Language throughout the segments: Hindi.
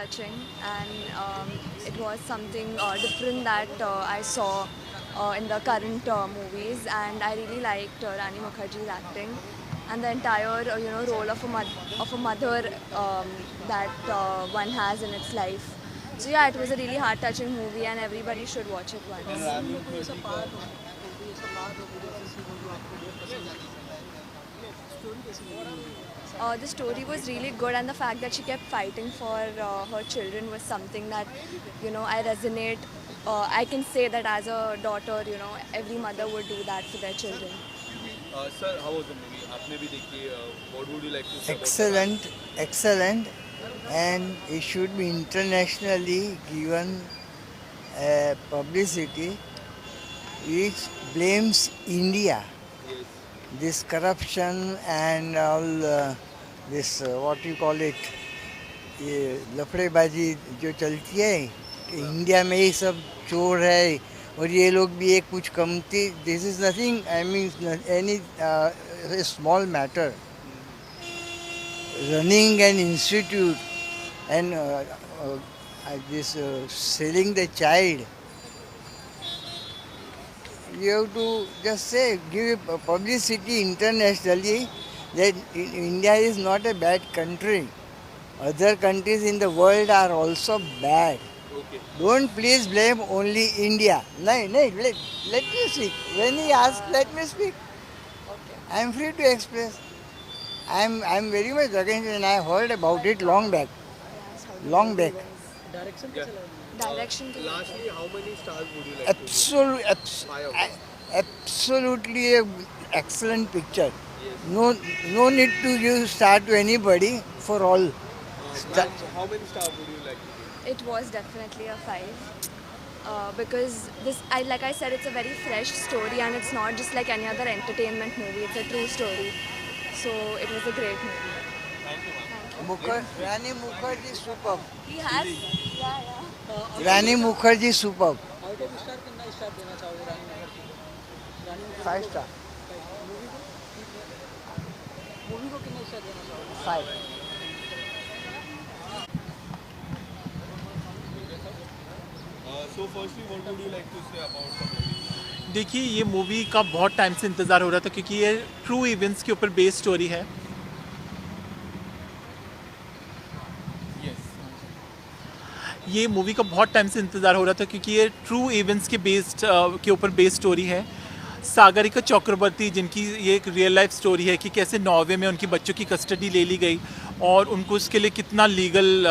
touching, and it was something different that I saw in the current movies, and I really liked Rani Mukherjee's acting and the entire role of a mother that one has in its life. So yeah, it was a really heart touching movie, and everybody should watch it और once. रानी मुखर्जी का कोई ऐसा पार्ट हो कोई ऐसी सीन हो जो आपको बहुत पसंद आती है स्टोरी कैसी लगी? The story was really good, and the fact that she kept fighting for her children was something that I resonate. I can say that as a daughter, every mother would do that for their children. Sir, how was the movie? आपने भी देखी. What would you like to say about Excellent, excellent, and it should be internationally given publicity which blames India. the yes? This corruption and all this what you call it, ये लफड़ेबाजी जो चलती है कि इंडिया में ही सब चोर है और ये लोग भी एक कुछ कमती. This is nothing, I mean any small matter. Running an institute and this selling the child, you have to just say, give publicity internationally that India is not a bad country. Other countries in the world are also bad. Okay. Don't please blame only India. No, let me speak. When he asked, let me speak. I am free to express. I'm very much against it, and I heard about it long back. Long back. Direction कैसा लगा? Direction. Lastly, how many stars would you like to give? Absolutely a excellent picture. No need to give star to anybody for all. How many stars would you like to give? It was definitely a 5 because like I said, it's a very fresh story, and it's not just like any other entertainment movie. It's a true story. So it was a great movie. Thank you. Rani Mukherjee superb. He has, yeah. Rani Mukherjee superb. Out of star कितना स्टार देना चाहोगे रानी मुखर्जी को? रानी मुखर्जी 5 star. मूवी को कितना स्टार देना चाहोगे? 5. So firstly, what would you like to say about the movie? देखिए, ये मूवी का बहुत टाइम से इंतज़ार हो रहा था क्योंकि ये ट्रू इवेंट्स के ऊपर बेस्ड स्टोरी है. Yes. ये मूवी का बहुत टाइम से इंतज़ार हो रहा था क्योंकि ये ट्रू इवेंट्स के ऊपर बेस्ड स्टोरी है. सागरिका चक्रवर्ती, जिनकी ये एक रियल लाइफ स्टोरी है कि कैसे नॉर्वे में उनकी बच्चों की कस्टडी ले ली गई और उनको उसके लिए कितना लीगल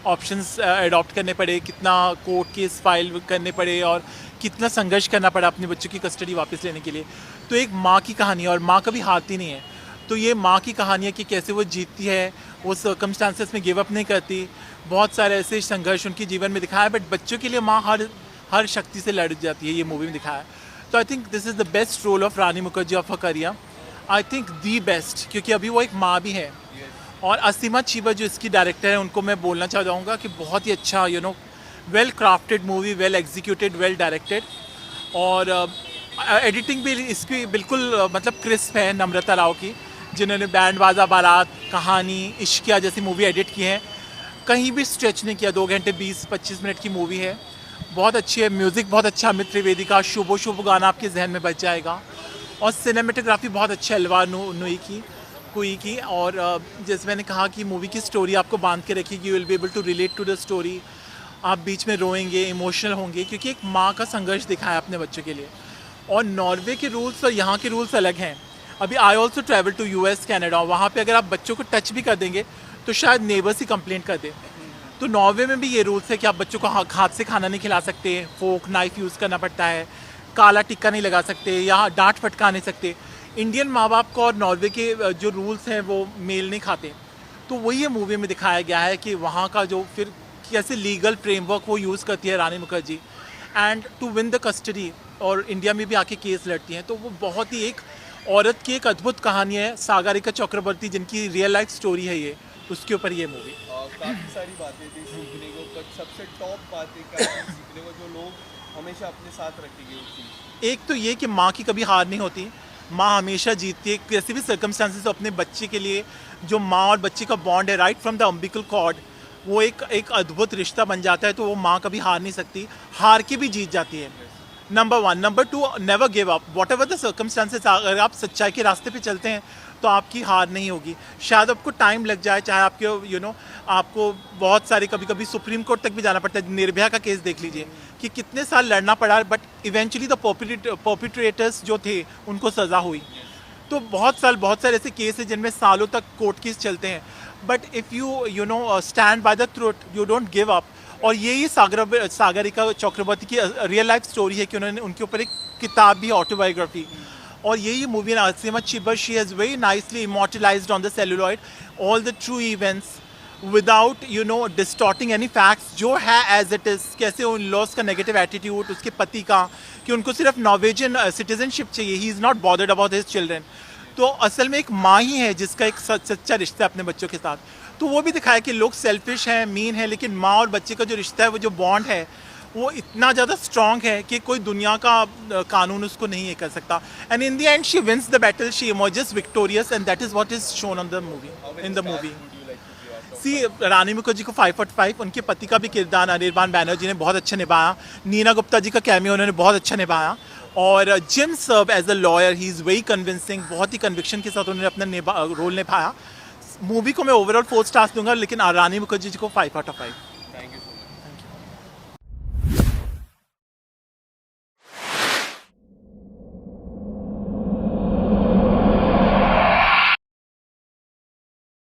ऑप्शंस अडॉप्ट करने पड़े, कितना कोर्ट केस फाइल करने पड़े और कितना संघर्ष करना पड़ा अपने बच्चों की कस्टडी वापस लेने के लिए. तो एक माँ की कहानी है और माँ कभी हारती नहीं है. तो ये माँ की कहानी है कि कैसे वो जीतती है, वो सर्कमस्टांसेस में गिव अप नहीं करती. बहुत सारे ऐसे संघर्ष उनके जीवन में दिखाया है, बट बच्चों के लिए माँ हर शक्ति से लड़ जाती है, ये मूवी में दिखाया है. तो I think this is the best role of Rani Mukerji of her career. I think the best, क्योंकि अभी वो एक माँ भी है. और असीमा चीबा जो इसकी डायरेक्टर है, उनको मैं बोलना चाहूँगा कि बहुत ही अच्छा well crafted movie, well executed, well directed. और एडिटिंग भी इसकी बिल्कुल मतलब क्रिस्प है. नम्रता राव की, जिन्होंने बैंड बाजा बारात, कहानी, इश्किया जैसी मूवी एडिट की है, कहीं भी स्ट्रेच नहीं किया. 2 घंटे 20-25 मिनट की मूवी है, बहुत अच्छी है. म्यूज़िक बहुत अच्छा, अमित त्रिवेदी का शुभ शुभ गाना आपके जहन में बच जाएगा. और सिनेमेटोग्राफी बहुत अच्छी है अलवार कुई की. और जैसे मैंने कहा कि मूवी की स्टोरी आपको बांध के रखेगी. You will be able to relate to the story. आप बीच में रोएंगे, इमोशनल होंगे, क्योंकि एक माँ का संघर्ष दिखाया है अपने बच्चों के लिए. और नॉर्वे के रूल्स और यहाँ के रूल्स अलग हैं. अभी I also travel to US, Canada. वहाँ पे अगर आप बच्चों को टच भी कर देंगे तो शायद नेबर्स ही कंप्लेंट कर दें. तो नॉर्वे में भी ये रूल्स है कि आप बच्चों को हाथ से खाना नहीं खिला सकते, फोक नाइफ यूज़ करना पड़ता है, काला टिक्का नहीं लगा सकते, या डांट फटका नहीं सकते. इंडियन माँ बाप को और नॉर्वे के जो रूल्स हैं वो मेल नहीं खाते. तो वही ये मूवी में दिखाया गया है कि वहाँ का जो फिर कैसे लीगल फ्रेमवर्क वो यूज़ करती है Rani Mukherji, and to win the custody, और इंडिया में भी आके केस लड़ती हैं. तो वो बहुत ही एक औरत की एक अद्भुत कहानी है. सागरिका चक्रवर्ती, जिनकी रियल लाइफ स्टोरी है ये, उसके ऊपर ये मूवी. काफ़ी सारी बातें थी सीखने को, पर सबसे टॉप बातें क्या थी सीखने को जो लोग हमेशा अपने साथ रखेंगे उस चीज़? एक तो ये कि माँ की कभी हार नहीं होती. माँ हमेशा जीतती है किसी भी सर्कमस्टांसेस. अपने बच्चे के लिए जो माँ और बच्चे का बॉन्ड है, right from the umbilical cord, वो एक अद्भुत रिश्ता बन जाता है, तो वो माँ कभी हार नहीं सकती, हार के भी जीत जाती है। Number 1। Number 2, never give up what ever the circumstances. अगर आप सच्चाई के रास्ते पे चलते हैं तो आपकी हार नहीं होगी। शायद आपको टाइम लग जाए, चाहे आपके आपको बहुत सारे, कभी कभी सुप्रीम कोर्ट तक भी जाना पड़ता है। निर्भया का केस देख लीजिए कि कितने साल लड़ना पड़ा, बट इवेंचुअली द परपिट्रेटर्स जो थे उनको सज़ा हुई। तो बहुत सारे ऐसे केस हैं जिनमें सालों तक कोर्ट केस चलते हैं, but if you know stand by the truth, you don't give up. और यही सागरिका चक्रवर्ती की रियल लाइफ स्टोरी है कि उन्होंने, उनके ऊपर एक किताब भी, ऑटोबायोग्राफी, और यही movie Narasimha Chibbar, she has very nicely immortalized on the celluloid all the true events without distorting any facts, जो है as it is। कैसे उन लॉस का नेगेटिव एटीट्यूड, उसके पति का, कि उनको सिर्फ नॉर्वेजियन सिटीजनशिप चाहिए, he is not bothered about his children. तो असल में एक माँ ही है जिसका एक सच्चा रिश्ता है अपने बच्चों के साथ। तो वो भी दिखाया कि लोग सेल्फिश हैं, मीन है, लेकिन माँ और बच्चे का जो रिश्ता है, वो जो बॉन्ड है, वो इतना ज़्यादा स्ट्रॉन्ग है कि कोई दुनिया का कानून उसको नहीं कर सकता। And in the end she wins the battle, she emerges victorious, and that is what is shown on the movie, in the movie. See, Rani Mukherji को 5/5, उनके पति का भी किरदार अनिर्बान बैनर्जी ने बहुत अच्छा निभाया। नीना गुप्ता जी का कैमियो उन्होंने बहुत अच्छा निभाया। और Jim Sarbh as a lawyer, he is very convincing, बहुत ही कन्विक्शन के साथ उन्होंने अपना रोल निभाया। मूवी को मैं ओवरऑल 4 स्टार्स दूंगा, लेकिन रानी मुखर्जी जी को 5/5।